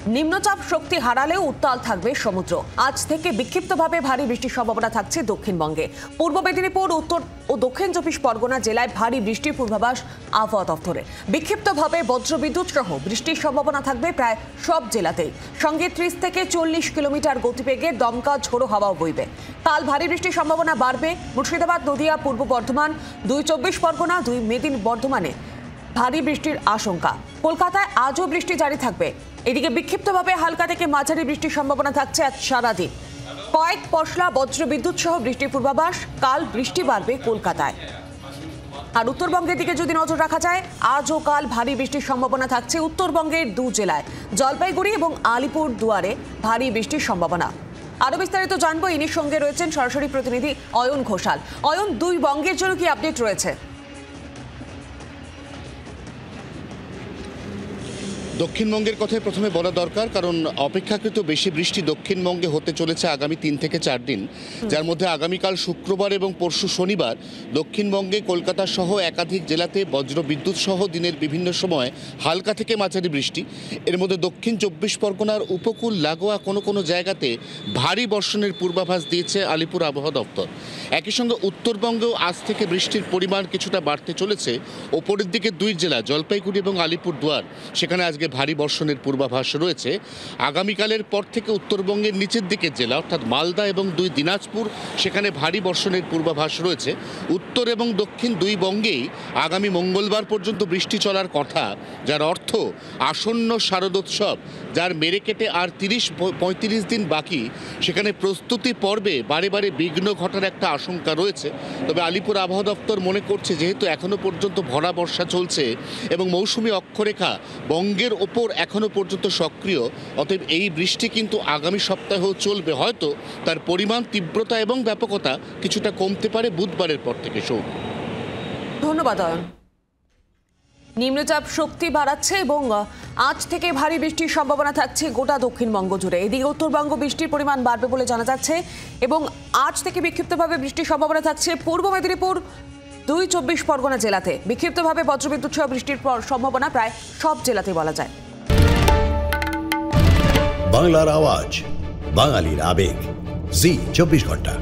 নিম্নচাপ শক্তি হারালেও উত্তাল থাকবে সমুদ্র। আজ থেকে বিক্ষিপ্তভাবে ভারী বৃষ্টির সম্ভাবনা থাকছে দক্ষিণবঙ্গে। পূর্ব মেদিনীপুর, উত্তর ও দক্ষিণ 24 পরগনা জেলায় ভারী বৃষ্টির পূর্বাভাস আবহাওয়া দপ্তরে। বিক্ষিপ্তভাবে বজ্রবিদ্যুৎ সহ বৃষ্টির সম্ভাবনা থাকবে প্রায় সব জেলাতেই। সঙ্গে 30 থেকে 40 কিলোমিটার গতিবেগে দমকা ঝোড়ো হাওয়াও বইবে। কাল ভারী বৃষ্টির সম্ভাবনা বাড়বে মুর্শিদাবাদ, নদিয়া, পূর্ব বর্ধমান, 2 24 পরগনা, 2 মেদিনীপুর, বর্ধমানে ভারী বৃষ্টির আশঙ্কা। কলকাতায় আজও বৃষ্টি জারি থাকবে। এদিকে বিক্ষিপ্তভাবে হালকা থেকে মাঝারি বৃষ্টির সম্ভাবনা থাকছে আজ সারাদিন। কয়েক পশলা বজ্রবিদ্যুৎ সহ বৃষ্টির পূর্বাভাস। কাল বৃষ্টি বাড়বে কলকাতায়। আর উত্তরবঙ্গের দিকে যদি নজর রাখা যায়, আজ ও কাল ভারী বৃষ্টির সম্ভাবনা থাকছে উত্তরবঙ্গের 2 জেলায়, জলপাইগুড়ি এবং আলিপুর দুয়ারে ভারী বৃষ্টির সম্ভাবনা। আরো বিস্তারিত জানবো, ইনির সঙ্গে রয়েছেন সরাসরি প্রতিনিধি অয়ন ঘোষাল। অয়ন, 2 বঙ্গের জন্য কি আপডেট রয়েছে? দক্ষিণবঙ্গের কথাই প্রথমে বলা দরকার, কারণ অপেক্ষাকৃত বেশি বৃষ্টি দক্ষিণবঙ্গে হতে চলেছে আগামী 3 থেকে 4 দিন, যার মধ্যে আগামীকাল শুক্রবার এবং পরশু শনিবার দক্ষিণবঙ্গে কলকাতা সহ একাধিক জেলাতে বজ্রবিদ্যুৎ সহ দিনের বিভিন্ন সময় হালকা থেকে মাঝারি বৃষ্টি। এর মধ্যে দক্ষিণ 24 পরগনার উপকূল লাগোয়া কোনো কোনো জায়গাতে ভারী বর্ষণের পূর্বাভাস দিয়েছে আলিপুর আবহাওয়া দপ্তর। একই সঙ্গে উত্তরবঙ্গেও আজ থেকে বৃষ্টির পরিমাণ কিছুটা বাড়তে চলেছে। ওপরের দিকে 2 জেলা জলপাইগুড়ি এবং আলিপুর দুয়ার, সেখানে আজকে ভারী বর্ষণের পূর্বাভাস রয়েছে। আগামীকালের পর থেকে উত্তরবঙ্গের নিচের দিকের জেলা অর্থাৎ মালদা এবং 2 দিনাজপুর, সেখানে ভারী বর্ষণের পূর্বাভাস রয়েছে। উত্তর এবং দক্ষিণ 2 বঙ্গেই আগামী মঙ্গলবার পর্যন্ত বৃষ্টি চলার কথা, যার অর্থ আসন্ন শারদোৎসব, যার মেরে কেটে আর 30-35 দিন বাকি, সেখানে প্রস্তুতি পর্বে বারে বারে বিঘ্ন ঘটার একটা আশঙ্কা রয়েছে। তবে আলিপুর আবহাওয়া দপ্তর মনে করছে, যেহেতু এখনো পর্যন্ত ভরা বর্ষা চলছে এবং মৌসুমি অক্ষরেখা বঙ্গের ওপর এখনো পর্যন্ত সক্রিয়, অতএব এই বৃষ্টি কিন্তু আগামী সপ্তাহেও চলবে। হয়তো তার পরিমাণ, তীব্রতা এবং ব্যাপকতা কিছুটা কমতে পারে বুধবারের পর থেকে। ধন্যবাদ অয়ন। নিম্নচাপ শক্তি বাড়াচ্ছে এবং আজ থেকে ভারী বৃষ্টির সম্ভাবনা থাকছে গোটা দক্ষিণবঙ্গ জুড়ে। এদিকে উত্তরবঙ্গ বৃষ্টির পরিমাণ বাড়বে বলে জানা যাচ্ছে এবং আজ থেকে বিক্ষিপ্তভাবে বৃষ্টির সম্ভাবনা থাকছে পূর্ব মেদিনীপুর, 2 24 পরগনা জেলাতে। বিক্ষিপ্তভাবে বজ্রবিদ্যুৎ সহ বৃষ্টির সম্ভাবনা প্রায় সব জেলাতে বলা যায়। বাংলার আওয়াজ, বাঙালির আবেগ, জি 24 ঘন্টা।